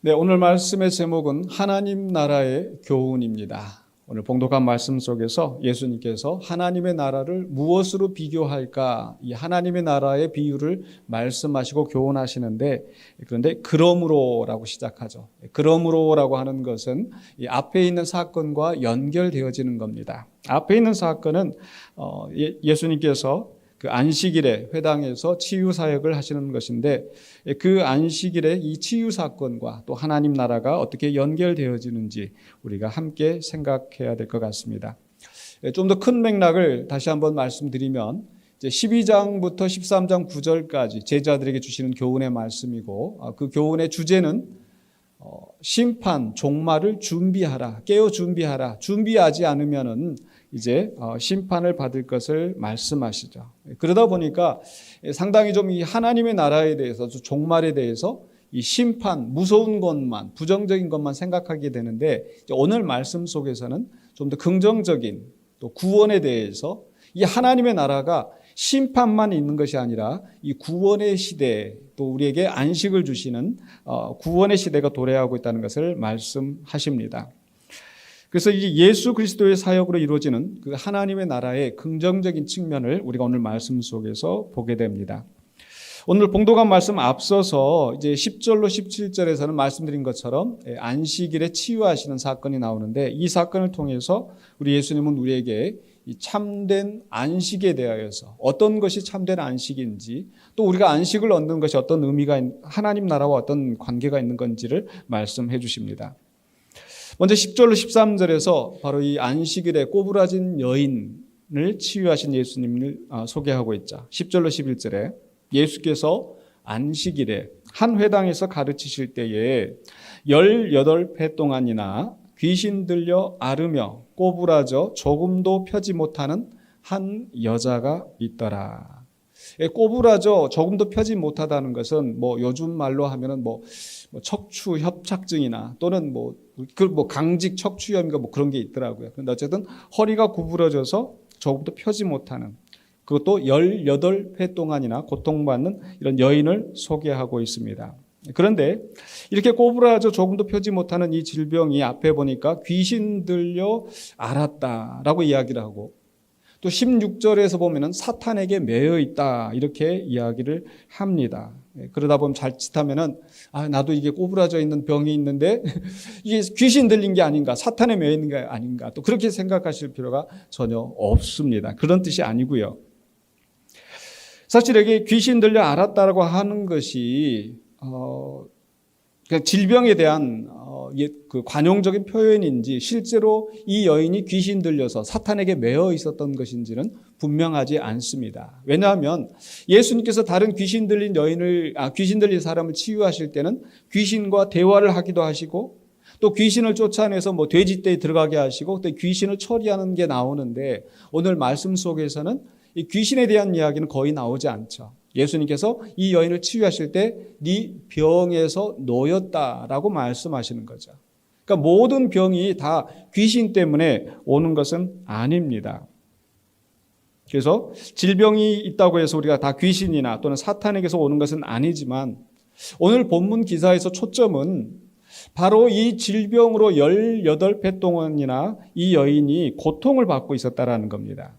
네, 오늘 말씀의 제목은 하나님 나라의 교훈입니다. 오늘 봉독한 말씀 속에서 예수님께서 하나님의 나라를 무엇으로 비교할까? 이 하나님의 나라의 비유를 말씀하시고 교훈하시는데, 그런데 그러므로라고 시작하죠. 그러므로라고 하는 것은 이 앞에 있는 사건과 연결되어지는 겁니다. 앞에 있는 사건은 예수님께서 그 안식일에 회당에서 치유 사역을 하시는 것인데, 그 안식일에 이 치유 사건과 또 하나님 나라가 어떻게 연결되어지는지 우리가 함께 생각해야 될 것 같습니다. 좀 더 큰 맥락을 다시 한번 말씀드리면, 이제 12장부터 13장 9절까지 제자들에게 주시는 교훈의 말씀이고, 그 교훈의 주제는 심판, 종말을 준비하라, 깨어 준비하라. 준비하지 않으면은 이제 심판을 받을 것을 말씀하시죠. 그러다 보니까 상당히 좀 이 하나님의 나라에 대해서, 종말에 대해서 이 심판, 무서운 것만, 부정적인 것만 생각하게 되는데, 오늘 말씀 속에서는 좀 더 긍정적인 또 구원에 대해서, 이 하나님의 나라가 심판만 있는 것이 아니라 이 구원의 시대, 또 우리에게 안식을 주시는 구원의 시대가 도래하고 있다는 것을 말씀하십니다. 그래서 이 예수 그리스도의 사역으로 이루어지는 그 하나님의 나라의 긍정적인 측면을 우리가 오늘 말씀 속에서 보게 됩니다. 오늘 봉독한 말씀 앞서서 이제 10절로 17절에서는 말씀드린 것처럼 안식일에 치유하시는 사건이 나오는데, 이 사건을 통해서 우리 예수님은 우리에게 이 참된 안식에 대하여서 어떤 것이 참된 안식인지, 또 우리가 안식을 얻는 것이 어떤 의미가, 하나님 나라와 어떤 관계가 있는 건지를 말씀해 주십니다. 먼저 10절로 13절에서 바로 이 안식일에 꼬부라진 여인을 치유하신 예수님을 소개하고 있죠. 10절로 11절에 예수께서 안식일에 한 회당에서 가르치실 때에 18회 동안이나 귀신 들려 앓으며 꼬부라져 조금도 펴지 못하는 한 여자가 있더라. 꼬부라져 조금도 펴지 못하다는 것은 요즘 말로 하면은 척추 협착증이나 또는 강직 척추염인가 그런 게 있더라고요. 그런데 어쨌든 허리가 구부러져서 조금도 펴지 못하는, 그것도 18회 동안이나 고통받는 이런 여인을 소개하고 있습니다. 그런데 이렇게 꼬부라져 조금도 펴지 못하는 이 질병이 앞에 보니까 귀신 들려 앓았다라고 이야기를 하고, 또 16절에서 보면은 사탄에게 매여 있다 이렇게 이야기를 합니다. 그러다 보면 자칫하면은 나도 이게 꼬부라져 있는 병이 있는데 이게 귀신 들린 게 아닌가, 사탄에 매여 있는 게 아닌가, 또 그렇게 생각하실 필요가 전혀 없습니다. 그런 뜻이 아니고요. 사실 이게 귀신 들려 앓았다라고 하는 것이 질병에 대한 그 관용적인 표현인지, 실제로 이 여인이 귀신 들려서 사탄에게 매여 있었던 것인지는 분명하지 않습니다. 왜냐하면 예수님께서 다른 귀신 들린 귀신 들린 사람을 치유하실 때는 귀신과 대화를 하기도 하시고, 또 귀신을 쫓아내서 돼지떼에 들어가게 하시고, 또 귀신을 처리하는 게 나오는데, 오늘 말씀 속에서는 이 귀신에 대한 이야기는 거의 나오지 않죠. 예수님께서 이 여인을 치유하실 때 네 병에서 놓였다라고 말씀하시는 거죠. 그러니까 모든 병이 다 귀신 때문에 오는 것은 아닙니다. 그래서 질병이 있다고 해서 우리가 다 귀신이나 또는 사탄에게서 오는 것은 아니지만, 오늘 본문 기사에서 초점은 바로 이 질병으로 18회 동안이나 이 여인이 고통을 받고 있었다라는 겁니다.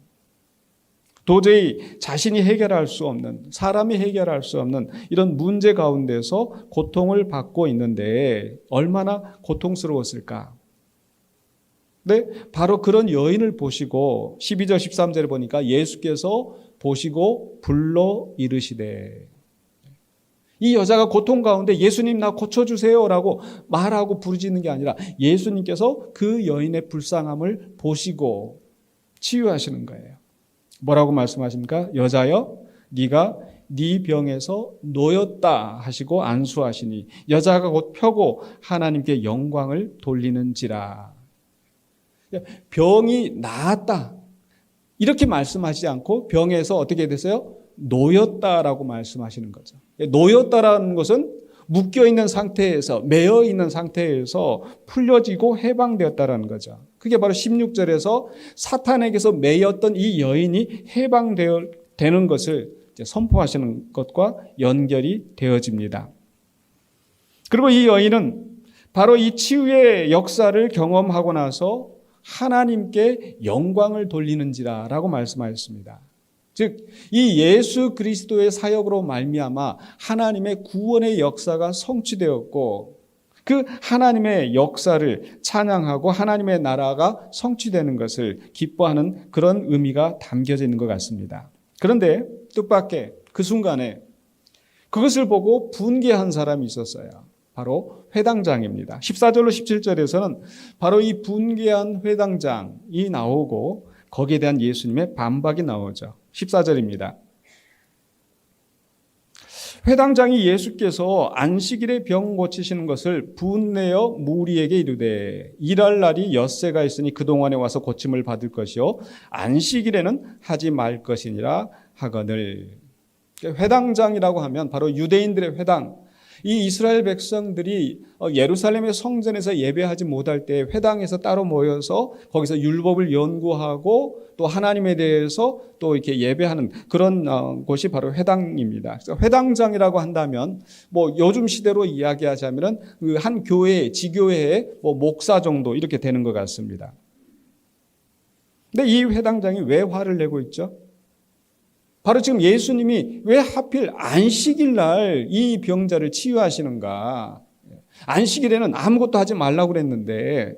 도저히 자신이 해결할 수 없는, 사람이 해결할 수 없는 이런 문제 가운데서 고통을 받고 있는데 얼마나 고통스러웠을까. 네, 바로 그런 여인을 보시고 12절 13절에 보니까 예수께서 보시고 불러 이르시되, 이 여자가 고통 가운데 예수님 나 고쳐주세요라고 말하고 부르짖는 게 아니라 예수님께서 그 여인의 불쌍함을 보시고 치유하시는 거예요. 뭐라고 말씀하십니까? 여자여, 네가 네 병에서 놓였다 하시고 안수하시니 여자가 곧 펴고 하나님께 영광을 돌리는지라. 병이 나았다 이렇게 말씀하시지 않고 병에서 어떻게 됐어요? 놓였다라고 말씀하시는 거죠. 놓였다라는 것은 묶여있는 상태에서, 매여있는 상태에서 풀려지고 해방되었다라는 거죠. 그게 바로 16절에서 사탄에게서 매였던 이 여인이 해방되는 것을 선포하시는 것과 연결이 되어집니다. 그리고 이 여인은 바로 이 치유의 역사를 경험하고 나서 하나님께 영광을 돌리는지라라고 말씀하였습니다. 즉, 이 예수 그리스도의 사역으로 말미암아 하나님의 구원의 역사가 성취되었고 그 하나님의 역사를 찬양하고 하나님의 나라가 성취되는 것을 기뻐하는 그런 의미가 담겨져 있는 것 같습니다. 그런데 뜻밖의 그 순간에 그것을 보고 분개한 사람이 있었어요. 바로 회당장입니다. 14절로 17절에서는 바로 이 분개한 회당장이 나오고 거기에 대한 예수님의 반박이 나오죠. 14절입니다. 회당장이 예수께서 안식일에 병 고치시는 것을 분내어 무리에게 이르되 일할 날이 엿새가 있으니 그동안에 와서 고침을 받을 것이요 안식일에는 하지 말 것이니라 하거늘. 회당장이라고 하면 바로 유대인들의 회당, 이 이스라엘 백성들이 예루살렘의 성전에서 예배하지 못할 때 회당에서 따로 모여서 거기서 율법을 연구하고 또 하나님에 대해서 또 이렇게 예배하는 그런 곳이 바로 회당입니다. 그래서 회당장이라고 한다면 뭐 요즘 시대로 이야기하자면은 그 한 교회, 지교회의 뭐 목사 정도 이렇게 되는 것 같습니다. 근데 이 회당장이 왜 화를 내고 있죠? 바로 지금 예수님이 왜 하필 안식일 날 이 병자를 치유하시는가? 안식일에는 아무것도 하지 말라고 그랬는데.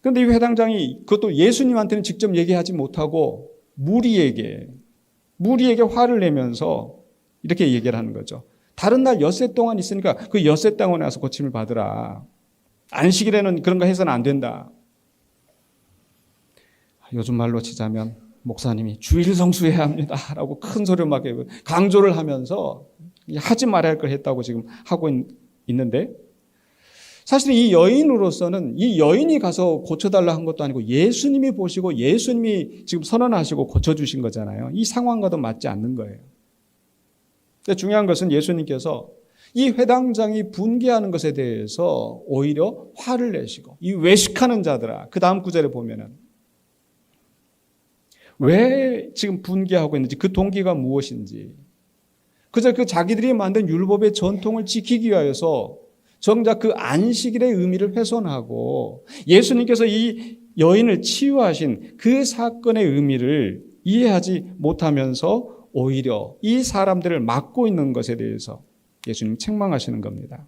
그런데 이 회당장이 그것도 예수님한테는 직접 얘기하지 못하고 무리에게 화를 내면서 이렇게 얘기를 하는 거죠. 다른 날 엿새 동안 있으니까 그 엿새 동안에 와서 고침을 받으라. 안식일에는 그런 거 해서는 안 된다. 요즘 말로 치자면 목사님이 주일 성수해야 합니다 라고 큰 소리로 막 강조를 하면서 하지 말아야 할 걸 했다고 지금 하고 있는데, 사실 이 여인으로서는 이 여인이 가서 고쳐달라 한 것도 아니고 예수님이 보시고 예수님이 지금 선언하시고 고쳐주신 거잖아요. 이 상황과도 맞지 않는 거예요. 근데 중요한 것은 예수님께서 이 회당장이 분개하는 것에 대해서 오히려 화를 내시고 이 외식하는 자들아, 그 다음 구절에 보면은 왜 지금 분개하고 있는지, 그 동기가 무엇인지, 그저 그 자기들이 만든 율법의 전통을 지키기 위하여서 정작 그 안식일의 의미를 훼손하고 예수님께서 이 여인을 치유하신 그 사건의 의미를 이해하지 못하면서 오히려 이 사람들을 막고 있는 것에 대해서 예수님 책망하시는 겁니다.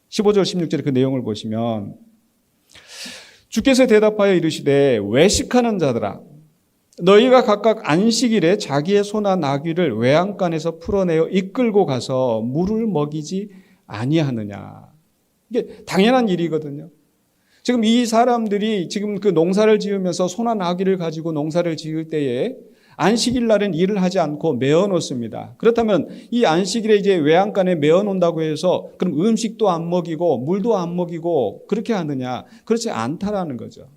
15절 16절의 그 내용을 보시면 주께서 대답하여 이르시되 외식하는 자들아, 너희가 각각 안식일에 자기의 소나 나귀를 외양간에서 풀어내어 이끌고 가서 물을 먹이지 아니하느냐. 이게 당연한 일이거든요. 지금 이 사람들이 지금 그 농사를 지으면서 소나 나귀를 가지고 농사를 지을 때에 안식일 날은 일을 하지 않고 메어 놓습니다. 그렇다면 이 안식일에 이제 외양간에 메어 놓는다고 해서 그럼 음식도 안 먹이고 물도 안 먹이고 그렇게 하느냐? 그렇지 않다라는 거죠.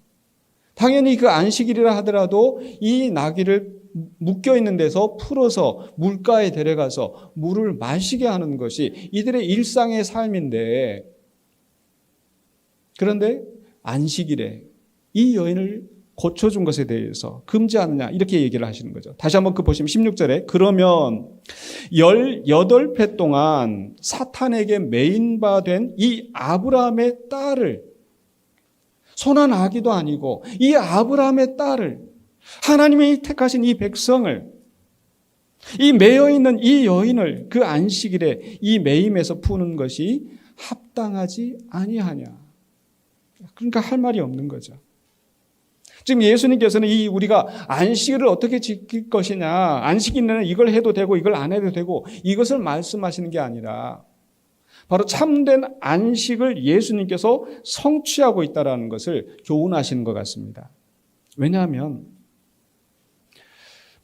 당연히 그 안식일이라 하더라도 이 나귀를 묶여 있는 데서 풀어서 물가에 데려가서 물을 마시게 하는 것이 이들의 일상의 삶인데, 그런데 안식일에 이 여인을 고쳐준 것에 대해서 금지하느냐 이렇게 얘기를 하시는 거죠. 다시 한번 그 보시면 16절에 그러면 18회 동안 사탄에게 매인바된 이 아브라함의 딸을, 소나 나귀도 아니고 이 아브라함의 딸을, 하나님이 택하신 이 백성을, 이 매여있는 이 여인을 그 안식일에 이 매임에서 푸는 것이 합당하지 아니하냐. 그러니까 할 말이 없는 거죠. 지금 예수님께서는 이 우리가 안식일을 어떻게 지킬 것이냐, 안식일에는 이걸 해도 되고 이걸 안 해도 되고 이것을 말씀하시는 게 아니라 바로 참된 안식을 예수님께서 성취하고 있다는 것을 교훈하시는 것 같습니다. 왜냐하면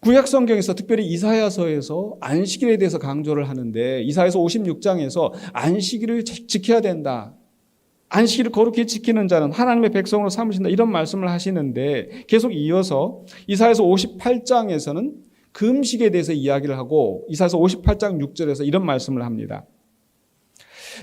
구약 성경에서 특별히 이사야서에서 안식일에 대해서 강조를 하는데, 이사야서 56장에서 안식일을 지켜야 된다, 안식일을 거룩히 지키는 자는 하나님의 백성으로 삼으신다, 이런 말씀을 하시는데 계속 이어서 이사야서 58장에서는 금식에 대해서 이야기를 하고 이사야서 58장 6절에서 이런 말씀을 합니다.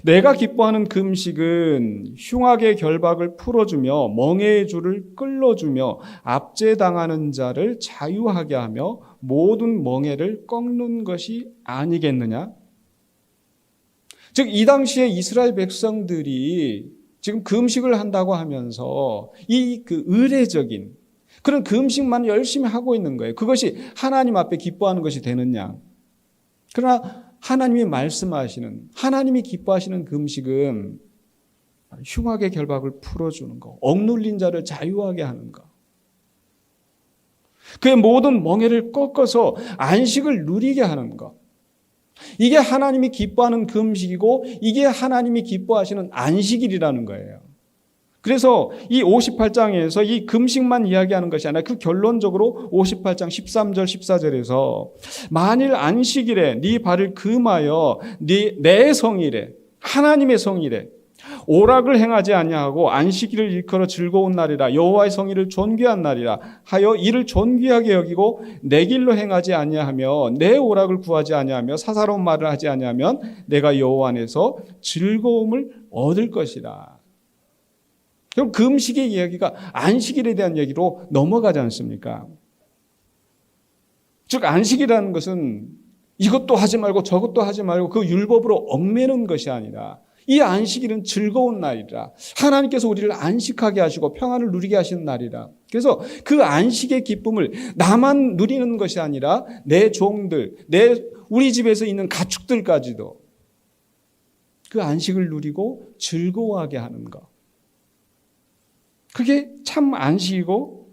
내가 기뻐하는 금식은 흉악의 결박을 풀어주며 멍에의 줄을 끌어주며 압제당하는 자를 자유하게 하며 모든 멍에를 꺾는 것이 아니겠느냐? 즉 이 당시에 이스라엘 백성들이 지금 금식을 한다고 하면서 이 그 의례적인 그런 금식만 열심히 하고 있는 거예요. 그것이 하나님 앞에 기뻐하는 것이 되느냐. 그러나 하나님이 말씀하시는, 하나님이 기뻐하시는 금식은 흉악의 결박을 풀어주는 거, 억눌린 자를 자유하게 하는 거, 그의 모든 멍에를 꺾어서 안식을 누리게 하는 것, 이게 하나님이 기뻐하는 금식이고 이게 하나님이 기뻐하시는 안식일이라는 거예요. 그래서 이 58장에서 이 금식만 이야기하는 것이 아니라 그 결론적으로 58장 13절 14절에서 만일 안식일에 네 발을 금하여 내 성일에 하나님의 성일에 오락을 행하지 아니하고 안식일을 일컬어 즐거운 날이라 여호와의 성일을 존귀한 날이라 하여 이를 존귀하게 여기고 내 길로 행하지 아니하며 내 오락을 구하지 아니하며 사사로운 말을 하지 아니하면 내가 여호와 안에서 즐거움을 얻을 것이라. 그럼 금식의 이야기가 안식일에 대한 얘기로 넘어가지 않습니까? 즉 안식이라는 것은 이것도 하지 말고 저것도 하지 말고 그 율법으로 얽매는 것이 아니라 이 안식일은 즐거운 날이라. 하나님께서 우리를 안식하게 하시고 평안을 누리게 하시는 날이라. 그래서 그 안식의 기쁨을 나만 누리는 것이 아니라 내 종들, 우리 집에서 있는 가축들까지도 그 안식을 누리고 즐거워하게 하는 것. 그게 참 안식이고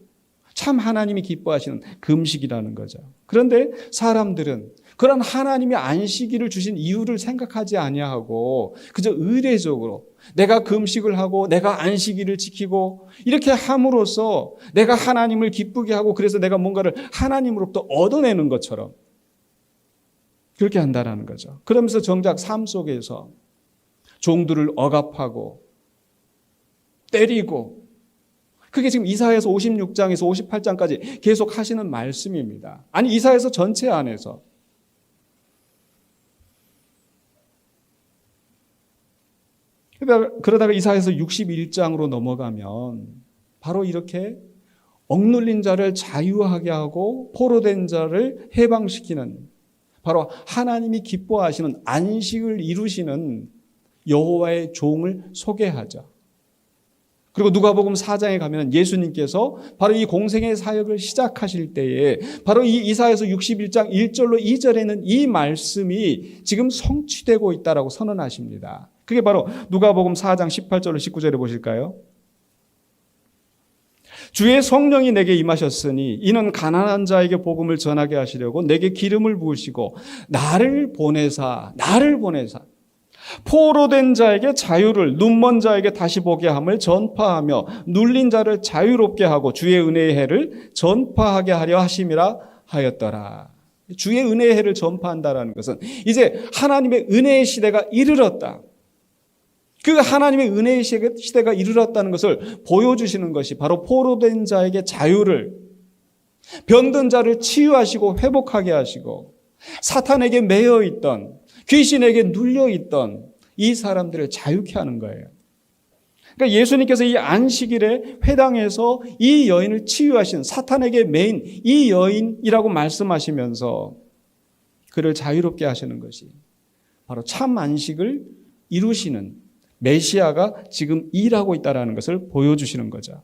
참 하나님이 기뻐하시는 금식이라는 거죠. 그런데 사람들은 그런 하나님이 안식일을 주신 이유를 생각하지 아니하고 그저 의례적으로 내가 금식을 하고 내가 안식일을 지키고 이렇게 함으로써 내가 하나님을 기쁘게 하고 그래서 내가 뭔가를 하나님으로부터 얻어내는 것처럼 그렇게 한다는 거죠. 그러면서 정작 삶 속에서 종들을 억압하고 때리고 그게 지금 이사야서 56장에서 58장까지 계속 하시는 말씀입니다. 아니 이사야서 전체 안에서 그러다가 이사야서 61장으로 넘어가면 바로 이렇게 억눌린 자를 자유하게 하고 포로된 자를 해방시키는 바로 하나님이 기뻐하시는 안식을 이루시는 여호와의 종을 소개하죠. 그리고 누가복음 4장에 가면 예수님께서 바로 이 공생의 사역을 시작하실 때에 바로 이 이사야서 61장 1절로 2절에는 이 말씀이 지금 성취되고 있다라고 선언하십니다. 그게 바로 누가복음 4장 18절로 19절에 보실까요? 주의 성령이 내게 임하셨으니 이는 가난한 자에게 복음을 전하게 하시려고 내게 기름을 부으시고 나를 보내사 포로된 자에게 자유를 눈먼 자에게 다시 보게 함을 전파하며 눌린 자를 자유롭게 하고 주의 은혜의 해를 전파하게 하려 하심이라 하였더라. 주의 은혜의 해를 전파한다라는 것은 이제 하나님의 은혜의 시대가 이르렀다. 그 하나님의 은혜의 시대가 이르렀다는 것을 보여주시는 것이 바로 포로된 자에게 자유를, 병든 자를 치유하시고 회복하게 하시고 사탄에게 매여 있던, 귀신에게 눌려 있던 이 사람들을 자유케 하는 거예요. 그러니까 예수님께서 이 안식일에 회당에서 이 여인을 치유하신, 사탄에게 매인 이 여인이라고 말씀하시면서 그를 자유롭게 하시는 것이 바로 참 안식을 이루시는 메시아가 지금 일하고 있다는 것을 보여주시는 거죠.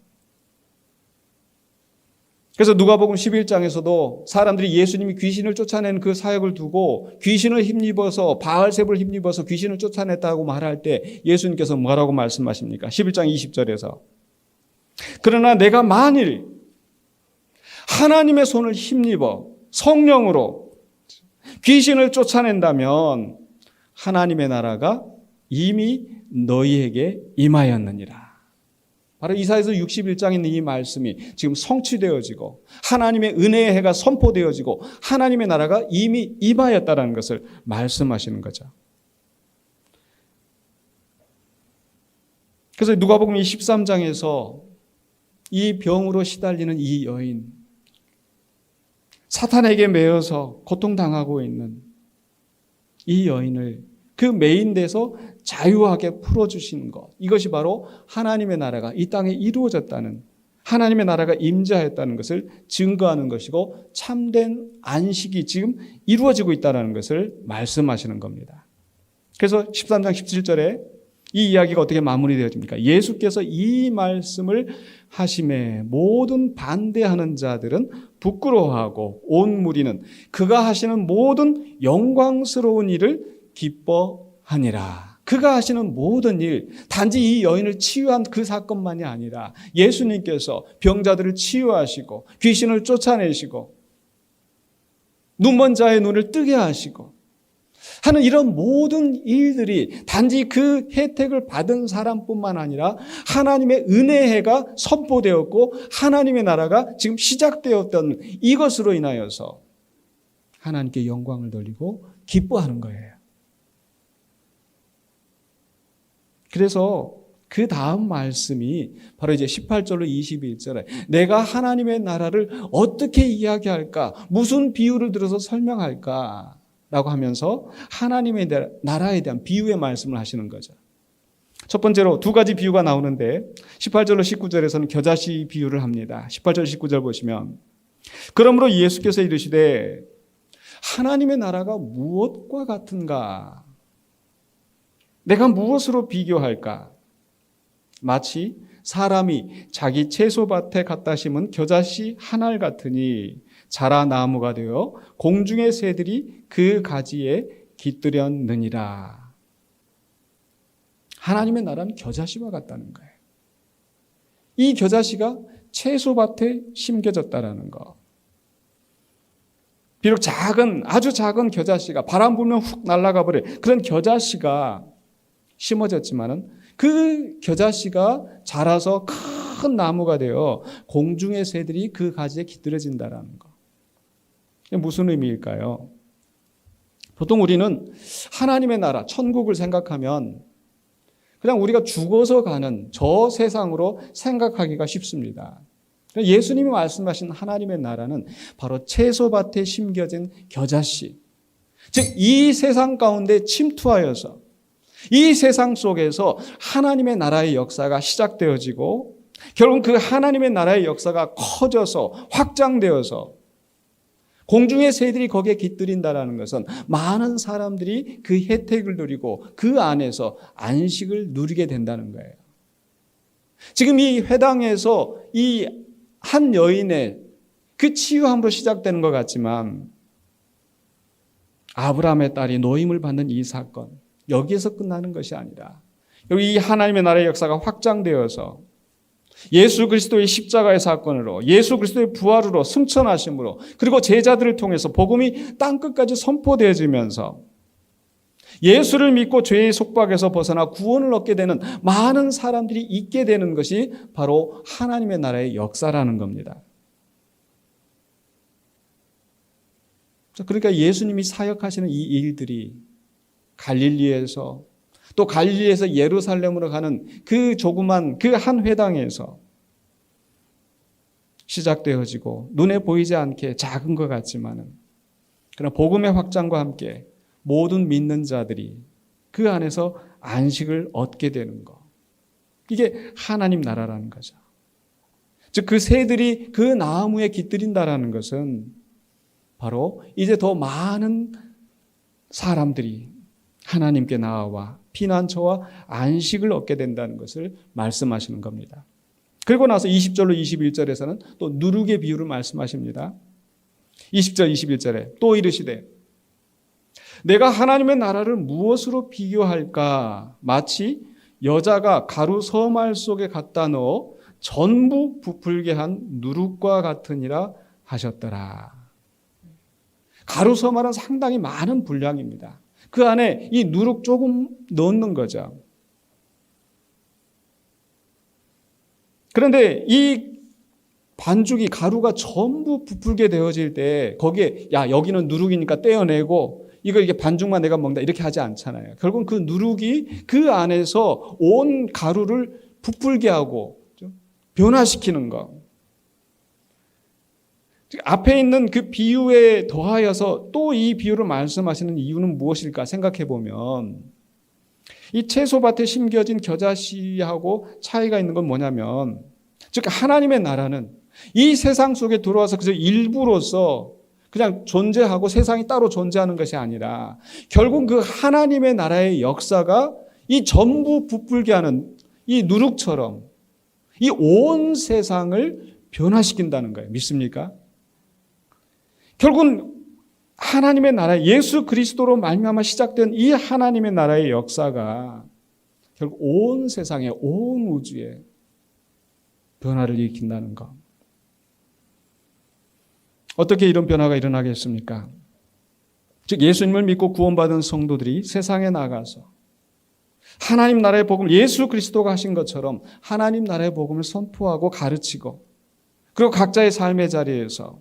그래서 누가복음 11장에서도 사람들이 예수님이 귀신을 쫓아내는 그 사역을 두고 귀신을 힘입어서 바알세불을 힘입어서 귀신을 쫓아냈다고 말할 때 예수님께서 뭐라고 말씀하십니까? 11장 20절에서 그러나 내가 만일 하나님의 손을 힘입어 성령으로 귀신을 쫓아낸다면 하나님의 나라가 이미 너희에게 임하였느니라. 바로 이사야서 61장에 있는 이 말씀이 지금 성취되어지고 하나님의 은혜의 해가 선포되어지고 하나님의 나라가 이미 임하였다는 것을 말씀하시는 거죠. 그래서 누가복음 13장에서 이 병으로 시달리는 이 여인, 사탄에게 매여서 고통당하고 있는 이 여인을 그 매인돼서 자유하게 풀어주시는 것, 이것이 바로 하나님의 나라가 이 땅에 이루어졌다는, 하나님의 나라가 임재하였다는 것을 증거하는 것이고 참된 안식이 지금 이루어지고 있다는 것을 말씀하시는 겁니다. 그래서 13장 17절에 이 이야기가 어떻게 마무리되어집니까? 예수께서 이 말씀을 하심에 모든 반대하는 자들은 부끄러워하고 온 무리는 그가 하시는 모든 영광스러운 일을 기뻐하니라. 그가 하시는 모든 일, 단지 이 여인을 치유한 그 사건만이 아니라 예수님께서 병자들을 치유하시고 귀신을 쫓아내시고 눈먼 자의 눈을 뜨게 하시고 하는 이런 모든 일들이 단지 그 혜택을 받은 사람뿐만 아니라 하나님의 은혜가 선포되었고 하나님의 나라가 지금 시작되었던 이것으로 인하여서 하나님께 영광을 돌리고 기뻐하는 거예요. 그래서 그 다음 말씀이 바로 이제 18절로 21절에 내가 하나님의 나라를 어떻게 이야기할까? 무슨 비유를 들어서 설명할까? 라고 하면서 하나님의 나라에 대한 비유의 말씀을 하시는 거죠. 첫 번째로 두 가지 비유가 나오는데 18절로 19절에서는 겨자씨 비유를 합니다. 18절 19절 보시면 그러므로 예수께서 이르시되 하나님의 나라가 무엇과 같은가? 내가 무엇으로 비교할까? 마치 사람이 자기 채소밭에 갖다 심은 겨자씨 한 알 같으니 자라 나무가 되어 공중의 새들이 그 가지에 깃들였느니라. 하나님의 나라는 겨자씨와 같다는 거예요. 이 겨자씨가 채소밭에 심겨졌다라는 거. 비록 아주 작은 겨자씨가 바람 불면 훅 날아가 버릴 그런 겨자씨가 심어졌지만은 그 겨자씨가 자라서 큰 나무가 되어 공중의 새들이 그 가지에 깃들어진다라는 거. 이게 무슨 의미일까요? 보통 우리는 하나님의 나라, 천국을 생각하면 그냥 우리가 죽어서 가는 저 세상으로 생각하기가 쉽습니다. 예수님이 말씀하신 하나님의 나라는 바로 채소밭에 심겨진 겨자씨, 즉 이 세상 가운데 침투하여서 이 세상 속에서 하나님의 나라의 역사가 시작되어지고 결국 그 하나님의 나라의 역사가 커져서 확장되어서 공중의 새들이 거기에 깃들인다는 것은 많은 사람들이 그 혜택을 누리고 그 안에서 안식을 누리게 된다는 거예요. 지금 이 회당에서 이 한 여인의 그 치유함으로 시작되는 것 같지만 아브라함의 딸이 노임을 받는 이 사건, 여기에서 끝나는 것이 아니라 여기 이 하나님의 나라의 역사가 확장되어서 예수 그리스도의 십자가의 사건으로 예수 그리스도의 부활으로 승천하심으로 그리고 제자들을 통해서 복음이 땅끝까지 선포되어지면서 예수를 믿고 죄의 속박에서 벗어나 구원을 얻게 되는 많은 사람들이 있게 되는 것이 바로 하나님의 나라의 역사라는 겁니다. 그러니까 예수님이 사역하시는 이 일들이 갈릴리에서 또 갈릴리에서 예루살렘으로 가는 그 조그만 그 한 회당에서 시작되어지고 눈에 보이지 않게 작은 것 같지만은 그러나 복음의 확장과 함께 모든 믿는 자들이 그 안에서 안식을 얻게 되는 것. 이게 하나님 나라라는 거죠. 즉 그 새들이 그 나무에 깃들인다라는 것은 바로 이제 더 많은 사람들이 하나님께 나아와 피난처와 안식을 얻게 된다는 것을 말씀하시는 겁니다. 그리고 나서 20절로 21절에서는 또 누룩의 비유를 말씀하십니다. 20절 21절에 또 이르시되 내가 하나님의 나라를 무엇으로 비교할까? 마치 여자가 가루 서말 속에 갖다 넣어 전부 부풀게 한 누룩과 같으니라 하셨더라. 가루 서말은 상당히 많은 분량입니다. 그 안에 이 누룩 조금 넣는 거죠. 그런데 이 반죽이 가루가 전부 부풀게 되어질 때 거기에 야 여기는 누룩이니까 떼어내고 이게 반죽만 내가 먹는다 이렇게 하지 않잖아요. 결국은 그 누룩이 그 안에서 온 가루를 부풀게 하고 변화시키는 거. 앞에 있는 그 비유에 더하여서 또 이 비유를 말씀하시는 이유는 무엇일까 생각해 보면 이 채소밭에 심겨진 겨자씨하고 차이가 있는 건 뭐냐면 즉 하나님의 나라는 이 세상 속에 들어와서 그저 일부로서 그냥 존재하고 세상이 따로 존재하는 것이 아니라 결국 그 하나님의 나라의 역사가 이 전부 부풀게 하는 이 누룩처럼 이 온 세상을 변화시킨다는 거예요. 믿습니까? 결국은 하나님의 나라, 예수 그리스도로 말미암아 시작된 이 하나님의 나라의 역사가 결국 온 세상에, 온 우주에 변화를 일으킨다는 것. 어떻게 이런 변화가 일어나겠습니까? 즉 예수님을 믿고 구원받은 성도들이 세상에 나가서 하나님 나라의 복음을 예수 그리스도가 하신 것처럼 하나님 나라의 복음을 선포하고 가르치고 그리고 각자의 삶의 자리에서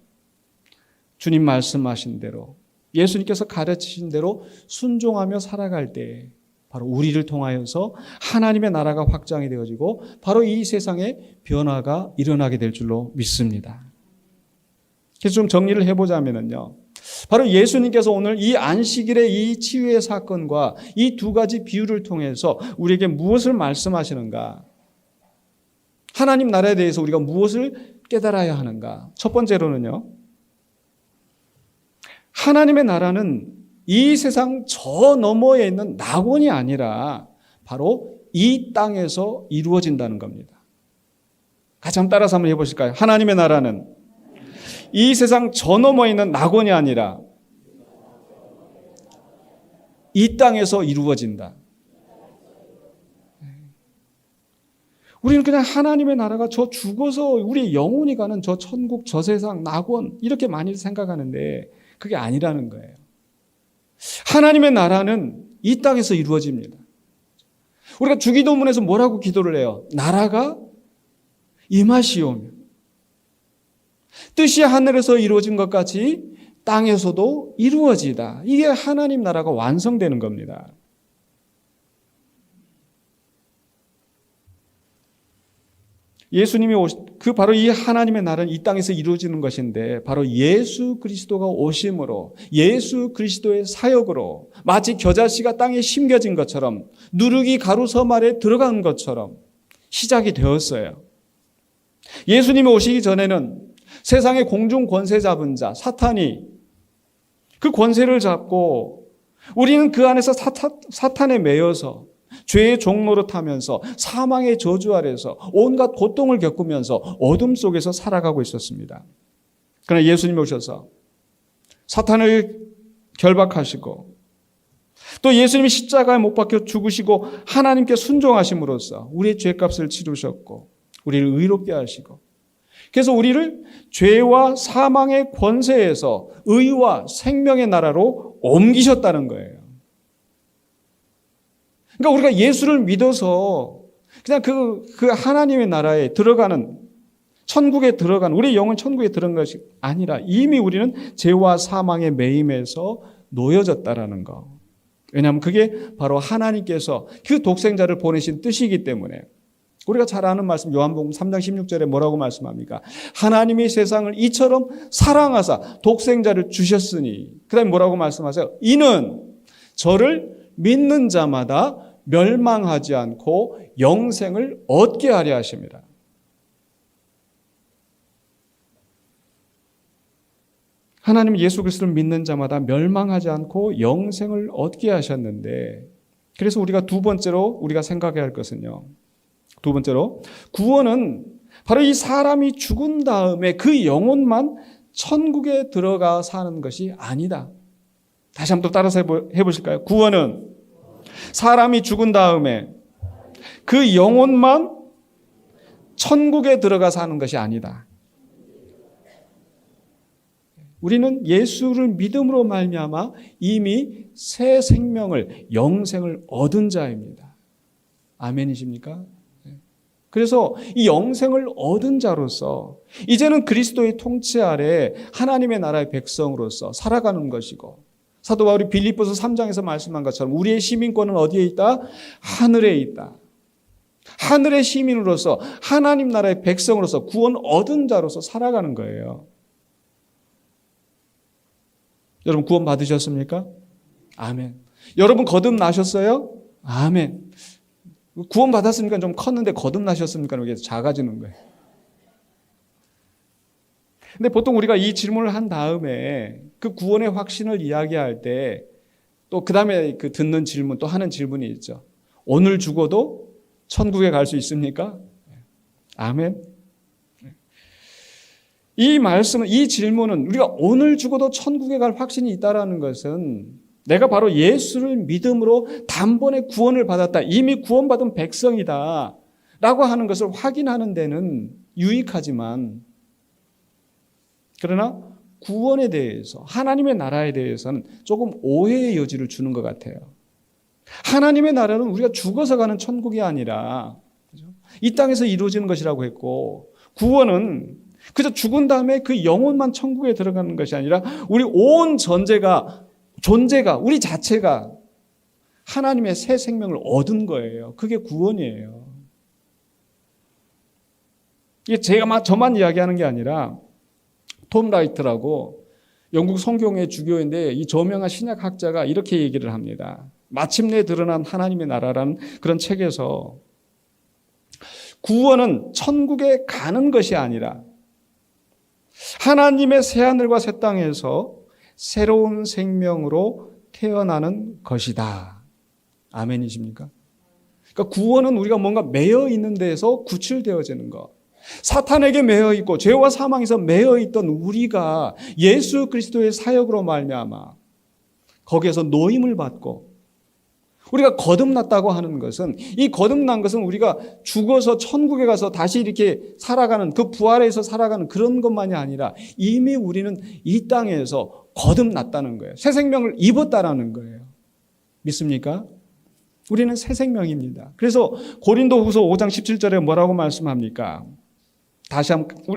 주님 말씀하신 대로 예수님께서 가르치신 대로 순종하며 살아갈 때 바로 우리를 통하여서 하나님의 나라가 확장이 되어지고 바로 이 세상에 변화가 일어나게 될 줄로 믿습니다. 그래서 좀 정리를 해보자면요. 바로 예수님께서 오늘 이 안식일의 이 치유의 사건과 이 두 가지 비유를 통해서 우리에게 무엇을 말씀하시는가? 하나님 나라에 대해서 우리가 무엇을 깨달아야 하는가? 첫 번째로는요. 하나님의 나라는 이 세상 저 너머에 있는 낙원이 아니라 바로 이 땅에서 이루어진다는 겁니다. 같이 한번 따라서 한번 해보실까요? 하나님의 나라는 이 세상 저 너머에 있는 낙원이 아니라 이 땅에서 이루어진다. 우리는 그냥 하나님의 나라가 저 죽어서 우리 영혼이 가는 저 천국, 저 세상, 낙원 이렇게 많이 생각하는데 그게 아니라는 거예요. 하나님의 나라는 이 땅에서 이루어집니다. 우리가 주기도문에서 뭐라고 기도를 해요? 나라가 임하시오며 뜻이 하늘에서 이루어진 것 같이 땅에서도 이루어지다. 이게 하나님 나라가 완성되는 겁니다. 예수님이 바로 이 하나님의 나라는 이 땅에서 이루어지는 것인데 바로 예수 그리스도가 오심으로 예수 그리스도의 사역으로 마치 겨자씨가 땅에 심겨진 것처럼 누룩이 가루 섬 아래 들어간 것처럼 시작이 되었어요. 예수님이 오시기 전에는 세상의 공중 권세 잡은 자 사탄이 그 권세를 잡고 우리는 그 안에서 사탄에 매여서 죄의 종로로 타면서 사망의 저주 아래서 온갖 고통을 겪으면서 어둠 속에서 살아가고 있었습니다. 그러나 예수님이 오셔서 사탄을 결박하시고 또 예수님이 십자가에 못 박혀 죽으시고 하나님께 순종하심으로써 우리의 죄값을 치르셨고 우리를 의롭게 하시고 그래서 우리를 죄와 사망의 권세에서 의와 생명의 나라로 옮기셨다는 거예요. 그러니까 우리가 예수를 믿어서 그냥 그 하나님의 나라에 들어가는 천국에 들어가는 우리의 영은 천국에 들어간 것이 아니라 이미 우리는 죄와 사망의 매임에서 놓여졌다라는 거. 왜냐하면 그게 바로 하나님께서 그 독생자를 보내신 뜻이기 때문에 우리가 잘 아는 말씀 요한복음 3장 16절에 뭐라고 말씀합니까? 하나님이 세상을 이처럼 사랑하사 독생자를 주셨으니 그 다음에 뭐라고 말씀하세요? 이는 저를 믿는 자마다 멸망하지 않고 영생을 얻게 하려 하십니다. 하나님 예수 그리스도를 믿는 자마다 멸망하지 않고 영생을 얻게 하셨는데 그래서 우리가 두 번째로 우리가 생각해야 할 것은요. 두 번째로 구원은 바로 이 사람이 죽은 다음에 그 영혼만 천국에 들어가 사는 것이 아니다. 다시 한번 또 따라서 해보실까요? 구원은 사람이 죽은 다음에 그 영혼만 천국에 들어가 사는 것이 아니다. 우리는 예수를 믿음으로 말미암아 이미 새 생명을 영생을 얻은 자입니다. 아멘이십니까? 그래서 이 영생을 얻은 자로서 이제는 그리스도의 통치 아래 하나님의 나라의 백성으로서 살아가는 것이고 사도 바울이 빌립보서 3장에서 말씀한 것처럼 우리의 시민권은 어디에 있다? 하늘에 있다. 하늘의 시민으로서 하나님 나라의 백성으로서 구원 얻은 자로서 살아가는 거예요. 여러분 구원 받으셨습니까? 아멘. 여러분 거듭나셨어요? 아멘. 구원 받았으니까 좀 컸는데 거듭나셨습니까? 이게 작아지는 거예요. 근데 보통 우리가 이 질문을 한 다음에 그 구원의 확신을 이야기할 때 또 그 다음에 그 듣는 질문, 또 하는 질문이 있죠. 오늘 죽어도 천국에 갈 수 있습니까? 아멘. 이 말씀은, 이 질문은 우리가 오늘 죽어도 천국에 갈 확신이 있다라는 것은 내가 바로 예수를 믿음으로 단번에 구원을 받았다, 이미 구원받은 백성이다 라고 하는 것을 확인하는 데는 유익하지만, 그러나 구원에 대해서, 하나님의 나라에 대해서는 조금 오해의 여지를 주는 것 같아요. 하나님의 나라는 우리가 죽어서 가는 천국이 아니라 이 땅에서 이루어지는 것이라고 했고, 구원은 그저 죽은 다음에 그 영혼만 천국에 들어가는 것이 아니라 우리 온 존재가, 우리 자체가 하나님의 새 생명을 얻은 거예요. 그게 구원이에요. 이게 저만 이야기하는 게 아니라 톰 라이트라고 영국 성경의 주교인데, 이 저명한 신약학자가 이렇게 얘기를 합니다. 마침내 드러난 하나님의 나라라는 그런 책에서 구원은 천국에 가는 것이 아니라 하나님의 새하늘과 새 땅에서 새로운 생명으로 태어나는 것이다. 아멘이십니까? 그러니까 구원은 우리가 뭔가 매여 있는 데에서 구출되어지는 것. 사탄에게 매여 있고 죄와 사망에서 매여 있던 우리가 예수 그리스도의 사역으로 말미암아 거기에서 노임을 받고 우리가 거듭났다고 하는 것은, 이 거듭난 것은 우리가 죽어서 천국에 가서 다시 이렇게 살아가는, 그 부활에서 살아가는 그런 것만이 아니라 이미 우리는 이 땅에서 거듭났다는 거예요. 새 생명을 입었다라는 거예요. 믿습니까? 우리는 새 생명입니다. 그래서 고린도후서 5장 17절에 뭐라고 말씀합니까?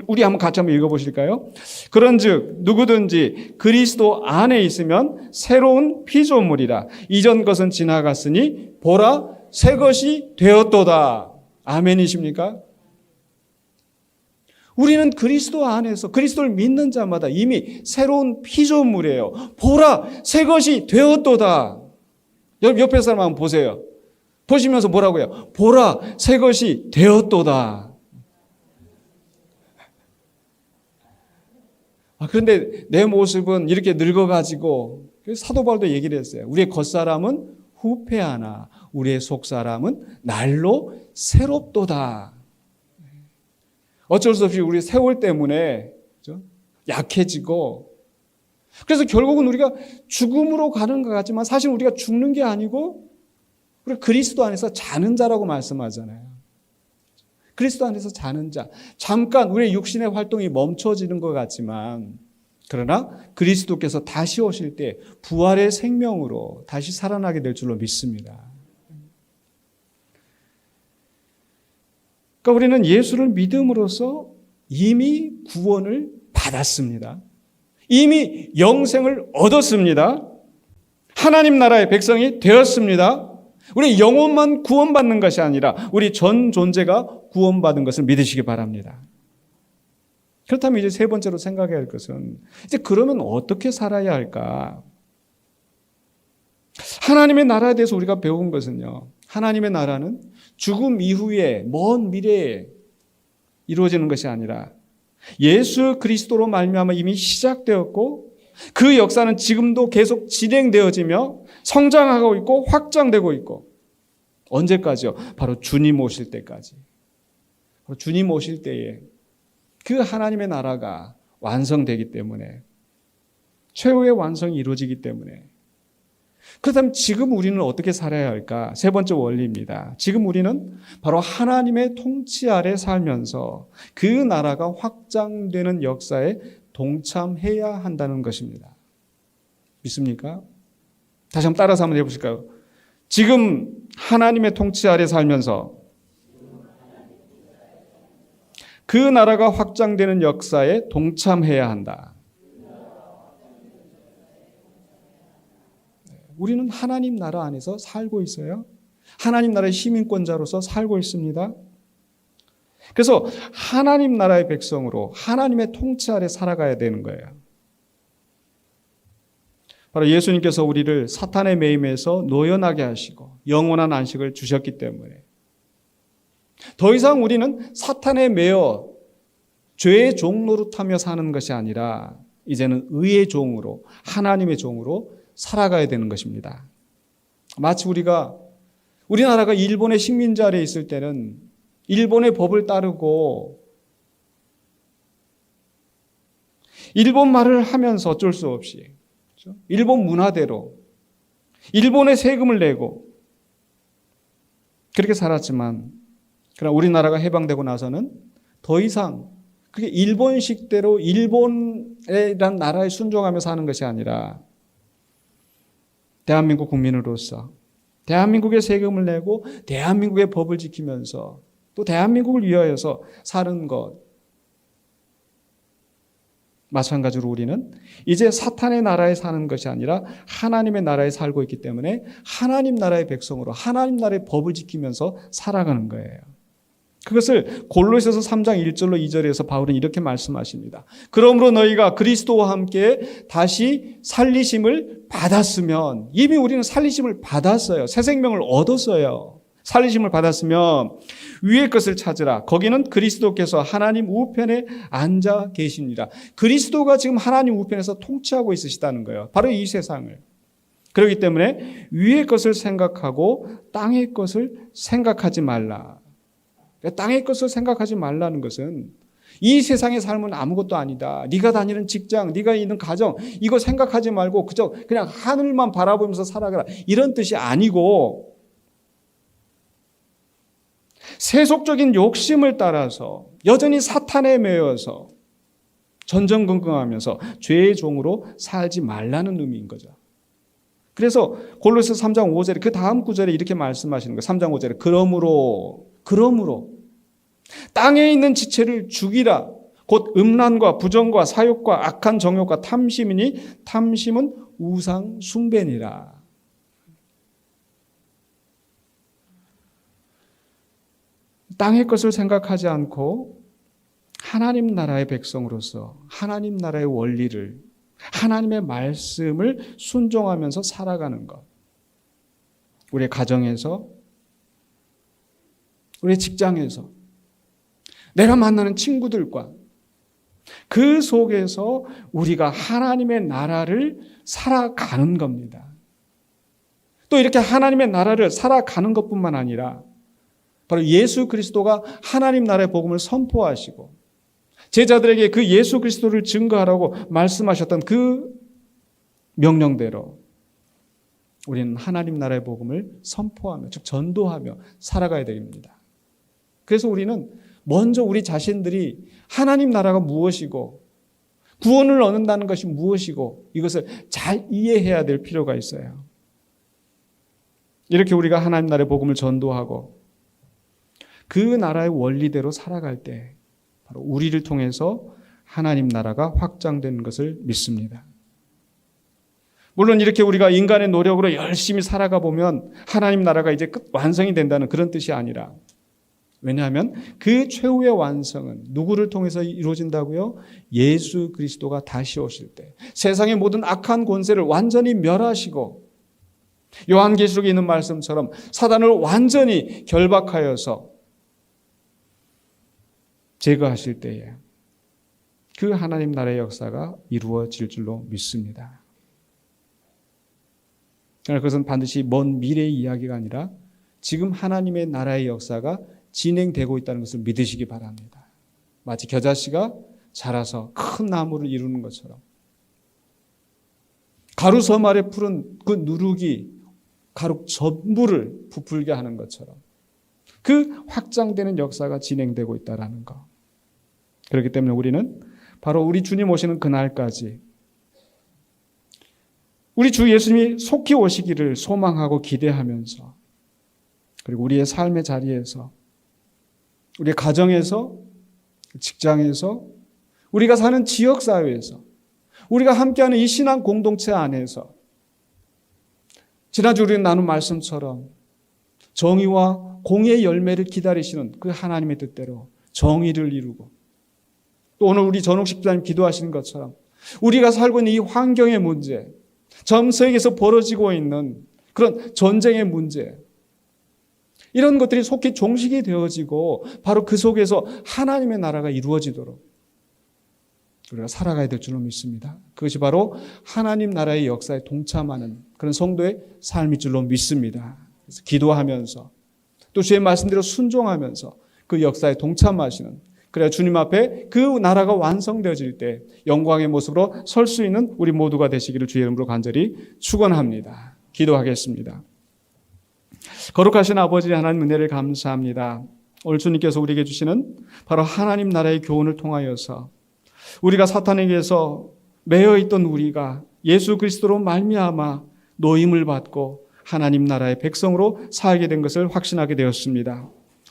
우리 한번 같이 한번 읽어보실까요? 그런즉 누구든지 그리스도 안에 있으면 새로운 피조물이라. 이전 것은 지나갔으니 보라 새 것이 되었도다. 아멘이십니까? 우리는 그리스도 안에서, 그리스도를 믿는 자마다 이미 새로운 피조물이에요. 보라 새 것이 되었도다. 옆에 사람 한번 보세요. 보시면서 뭐라고요? 보라 새 것이 되었도다. 그런데 내 모습은 이렇게 늙어가지고, 사도 바울도 얘기를 했어요. 우리의 겉사람은 후패하나 우리의 속사람은 날로 새롭도다. 어쩔 수 없이 우리 세월 때문에 약해지고, 그래서 결국은 우리가 죽음으로 가는 것 같지만 사실 우리가 죽는 게 아니고 우리 그리스도 안에서 자는 자라고 말씀하잖아요. 그리스도 안에서 자는 자. 잠깐 우리의 육신의 활동이 멈춰지는 것 같지만, 그러나 그리스도께서 다시 오실 때 부활의 생명으로 다시 살아나게 될 줄로 믿습니다. 그러니까 우리는 예수를 믿음으로써 이미 구원을 받았습니다. 이미 영생을 얻었습니다. 하나님 나라의 백성이 되었습니다. 우리 영혼만 구원받는 것이 아니라 우리 전 존재가 구원받은 것을 믿으시기 바랍니다. 그렇다면 이제 세 번째로 생각해야 할 것은, 이제 그러면 어떻게 살아야 할까? 하나님의 나라에 대해서 우리가 배운 것은요, 하나님의 나라는 죽음 이후에 먼 미래에 이루어지는 것이 아니라 예수 그리스도로 말미암아 이미 시작되었고, 그 역사는 지금도 계속 진행되어지며 성장하고 있고 확장되고 있고, 언제까지요? 바로 주님 오실 때까지. 바로 주님 오실 때에 그 하나님의 나라가 완성되기 때문에, 최후의 완성이 이루어지기 때문에. 그렇다면 지금 우리는 어떻게 살아야 할까? 세 번째 원리입니다. 지금 우리는 바로 하나님의 통치 아래 살면서 그 나라가 확장되는 역사에 동참해야 한다는 것입니다. 믿습니까? 다시 한번 따라서 한번 해보실까요? 지금 하나님의 통치 아래 살면서 그 나라가 확장되는 역사에 동참해야 한다. 우리는 하나님 나라 안에서 살고 있어요. 하나님 나라의 시민권자로서 살고 있습니다. 그래서 하나님 나라의 백성으로 하나님의 통치 아래 살아가야 되는 거예요. 바로 예수님께서 우리를 사탄의 매임에서 노연하게 하시고 영원한 안식을 주셨기 때문에 더 이상 우리는 사탄에 매여 죄의 종노릇하며 사는 것이 아니라 이제는 의의 종으로, 하나님의 종으로 살아가야 되는 것입니다. 마치 우리나라가 일본의 식민지 아래에 있을 때는 일본의 법을 따르고 일본 말을 하면서 어쩔 수 없이, 그렇죠? 일본 문화대로 일본의 세금을 내고 그렇게 살았지만, 그러나 우리나라가 해방되고 나서는 더 이상 그게 일본식대로 일본이란 나라에 순종하며 사는 것이 아니라 대한민국 국민으로서 대한민국의 세금을 내고 대한민국의 법을 지키면서 또 대한민국을 위하여서 사는 것. 마찬가지로 우리는 이제 사탄의 나라에 사는 것이 아니라 하나님의 나라에 살고 있기 때문에 하나님 나라의 백성으로 하나님 나라의 법을 지키면서 살아가는 거예요. 그것을 골로새서 3장 1절로 2절에서 바울은 이렇게 말씀하십니다. 그러므로 너희가 그리스도와 함께 다시 살리심을 받았으면, 이미 우리는 살리심을 받았어요. 새 생명을 얻었어요. 살리심을 받았으면 위의 것을 찾으라. 거기는 그리스도께서 하나님 우편에 앉아 계십니다. 그리스도가 지금 하나님 우편에서 통치하고 있으시다는 거예요. 바로 이 세상을. 그렇기 때문에 위의 것을 생각하고 땅의 것을 생각하지 말라. 땅의 것을 생각하지 말라는 것은 이 세상의 삶은 아무것도 아니다. 네가 다니는 직장, 네가 있는 가정, 이거 생각하지 말고 그냥 하늘만 바라보면서 살아가라. 이런 뜻이 아니고, 세속적인 욕심을 따라서 여전히 사탄에 매여서 전전긍긍하면서 죄의 종으로 살지 말라는 의미인 거죠. 그래서 골로새 3장 5절에 그 다음 구절에 이렇게 말씀하시는 거예요. 3장 5절에 그러므로 땅에 있는 지체를 죽이라. 곧 음란과 부정과 사욕과 악한 정욕과 탐심이니 탐심은 우상 숭배니라. 땅의 것을 생각하지 않고 하나님 나라의 백성으로서 하나님 나라의 원리를, 하나님의 말씀을 순종하면서 살아가는 것. 우리의 가정에서, 우리의 직장에서, 내가 만나는 친구들과 그 속에서 우리가 하나님의 나라를 살아가는 겁니다. 또 이렇게 하나님의 나라를 살아가는 것뿐만 아니라 바로 예수 그리스도가 하나님 나라의 복음을 선포하시고 제자들에게 그 예수 그리스도를 증거하라고 말씀하셨던 그 명령대로 우리는 하나님 나라의 복음을 선포하며, 즉 전도하며 살아가야 됩니다. 그래서 우리는 먼저 우리 자신들이 하나님 나라가 무엇이고 구원을 얻는다는 것이 무엇이고 이것을 잘 이해해야 될 필요가 있어요. 이렇게 우리가 하나님 나라의 복음을 전도하고 그 나라의 원리대로 살아갈 때 바로 우리를 통해서 하나님 나라가 확장되는 것을 믿습니다. 물론 이렇게 우리가 인간의 노력으로 열심히 살아가 보면 하나님 나라가 이제 완성이 된다는 그런 뜻이 아니라, 왜냐하면 그 최후의 완성은 누구를 통해서 이루어진다고요? 예수 그리스도가 다시 오실 때 세상의 모든 악한 권세를 완전히 멸하시고 요한계시록에 있는 말씀처럼 사단을 완전히 결박하여서 제거하실 때에 그 하나님 나라의 역사가 이루어질 줄로 믿습니다. 그러나 그것은 반드시 먼 미래의 이야기가 아니라 지금 하나님의 나라의 역사가 진행되고 있다는 것을 믿으시기 바랍니다. 마치 겨자씨가 자라서 큰 나무를 이루는 것처럼, 가루 섬 아래 푸른 그 누룩이 가루 전부를 부풀게 하는 것처럼 그 확장되는 역사가 진행되고 있다는 것. 그렇기 때문에 우리는 바로 우리 주님 오시는 그날까지 우리 주 예수님이 속히 오시기를 소망하고 기대하면서, 그리고 우리의 삶의 자리에서, 우리의 가정에서, 직장에서, 우리가 사는 지역사회에서, 우리가 함께하는 이 신앙 공동체 안에서 지난주 우리가 나눈 말씀처럼 정의와 공의의 열매를 기다리시는 그 하나님의 뜻대로 정의를 이루고, 또 오늘 우리 전옥 집사님 기도하시는 것처럼 우리가 살고 있는 이 환경의 문제, 전 세계에서 벌어지고 있는 그런 전쟁의 문제, 이런 것들이 속히 종식이 되어지고 바로 그 속에서 하나님의 나라가 이루어지도록 우리가 살아가야 될 줄로 믿습니다. 그것이 바로 하나님 나라의 역사에 동참하는 그런 성도의 삶일 줄로 믿습니다. 그래서 기도하면서 또 주의 말씀대로 순종하면서 그 역사에 동참하시는, 그래야 주님 앞에 그 나라가 완성되어질 때 영광의 모습으로 설 수 있는 우리 모두가 되시기를 주의 이름으로 간절히 축원합니다. 기도하겠습니다. 거룩하신 아버지 하나님, 은혜를 감사합니다. 오늘 주님께서 우리에게 주시는 바로 하나님 나라의 교훈을 통하여서 우리가 사탄에게서 매여 있던 우리가 예수 그리스도로 말미암아 노임을 받고 하나님 나라의 백성으로 살게 된 것을 확신하게 되었습니다.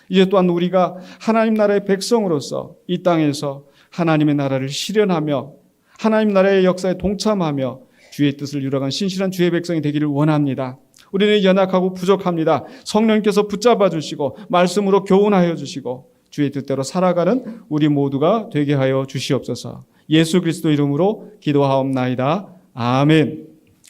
이제 또한 우리가 하나님 나라의 백성으로서 이 땅에서 하나님의 나라를 실현하며 하나님 나라의 역사에 동참하며 주의 뜻을 이루어간 신실한 주의 백성이 되기를 원합니다. 우리는 연약하고 부족합니다. 성령께서 붙잡아 주시고 말씀으로 교훈하여 주시고 주의 뜻대로 살아가는 우리 모두가 되게 하여 주시옵소서. 예수 그리스도 이름으로 기도하옵나이다. 아멘.